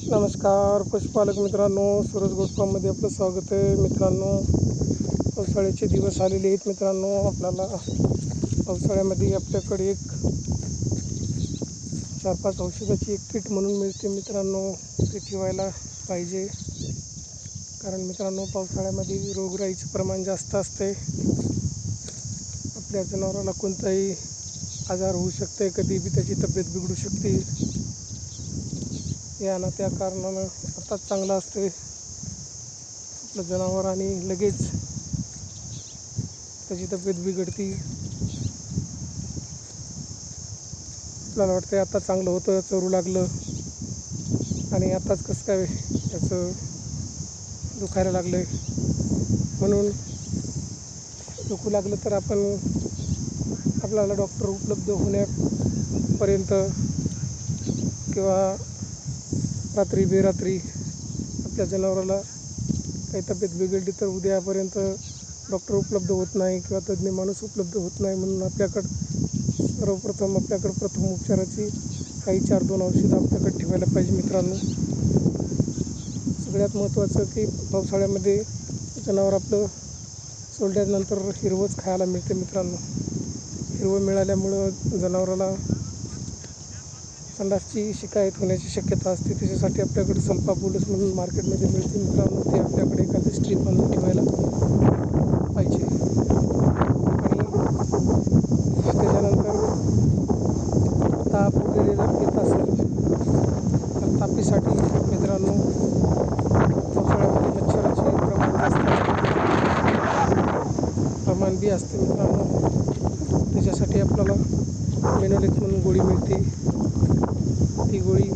नमस्कार पशुपालक मित्रांनो, सूरज गोटफार्ममध्ये आपलं स्वागत आहे. मित्रांनो, पावसाळ्याचे दिवस आलेले आहेत. मित्रांनो, आपल्याला पावसाळ्यामध्ये आपल्याकडे एक 4-5 औषधाची एक किट म्हणून मिळते. मित्रांनो, ते ठेवायला पाहिजे, कारण मित्रांनो पावसाळ्यामध्ये रोगराईचं प्रमाण जास्त असते. आपल्या जनावराला कोणताही आजार होऊ शकते, कधी बी त्याची तब्येत बिघडू शकते. या ना त्या कारणानं आताच चांगलं असते आपलं जनावर आणि लगेच त्याची तब्येत बिघडती. आपल्याला वाटतं आता चांगलं होतं, चरू लागलं, आणि आताच कसं काय त्याचं दुखायला लागलं आहे. म्हणून दुखू लागलं तर आपल्याला डॉक्टर उपलब्ध होण्यापर्यंत किंवा रात्री बेरात्री आपल्या जनावराला काही तब्येत बिघडली तर उद्यापर्यंत डॉक्टर उपलब्ध होत नाही किंवा तज्ज्ञ माणूस उपलब्ध होत नाही. म्हणून आपल्याकडं प्रथम उपचाराची काही 4-2 औषधं आपल्याकडे ठेवायला पाहिजे. मित्रांनो, सगळ्यात महत्त्वाचं की पावसाळ्यामध्ये जनावर आपलं सोडल्यानंतर हिरवंच खायला मिळते. मित्रांनो, हिरवं मिळाल्यामुळं जनावराला संडासची शिकायत होण्याची शक्यता असते. त्याच्यासाठी आपल्याकडे सल्फाबोलस म्हणून मार्केटमध्ये मिळते. मित्रांनो, ते आपल्याकडे एखादी स्ट्रीप आणून ठेवायला पाहिजे. आणि त्याच्यानंतर ताप वगैरे जर येत असेल तर तापीसाठी मित्रांनो पावसाळ्यामध्ये मच्छराचे प्रमाण बी असते. मित्रांनो, त्याच्यासाठी आपल्याला मेनोलेक्स म्हणून गोळी मिळते. ती गोळी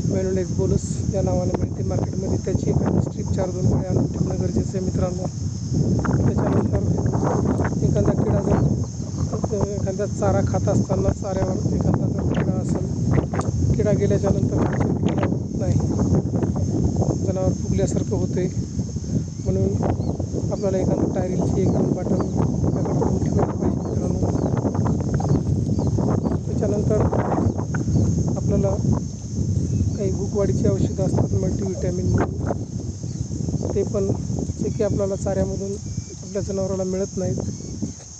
मेनोलेक्स बोलस या नावाने मिळते मार्केटमध्ये. त्याची एखादी स्ट्रीप 4-2 गोळ्या आणून ठेवणं गरजेचं आहे. मित्रांनो, त्याच्यानंतर एखादा चारा खात असताना चाऱ्यावर एखादा जर किडा असेल, किडा गेल्याच्यानंतर होत नाही, जनावर फुगल्यासारखं होते. म्हणून आपल्याला एखादं टायरिलची 1-2 बाटल आपल्याकडे ठेवायला पाहिजे. मित्रांनो, त्याच्यानंतर आपल्याला काही भूकवाढीची औषधं असतात मल्टीव्हिटॅमिन म्हणून, ते पण जे की आपल्याला चाऱ्यामधून आपल्या जनावराला मिळत नाहीत,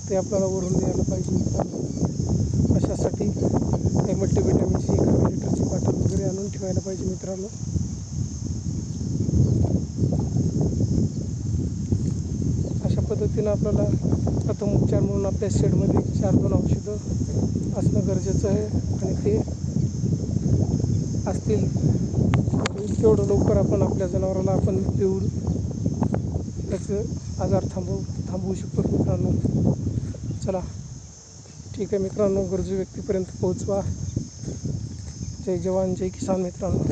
ते आपल्याला वरून द्यायला पाहिजे. मित्रांनो, अशासाठी काही मल्टीव्हिटॅमिनची 1 लिटरची बाटल वगैरे आणून ठेवायला पाहिजे. मित्रांनो, अशा पद्धतीनं आपल्याला प्रथम उपचार म्हणून आपल्या शेडमध्ये 4-2 औषधं असणं गरजेचं आहे. आणि ते असतील तेवढं लवकर आपण आपल्या जनावराला देऊन त्याचं आजार थांबवू शकतो. मित्रांनो, चला ठीक आहे. मित्रांनो, गरजू व्यक्तीपर्यंत पोहोचवा. जय जवान जय किसान. मित्रांनो.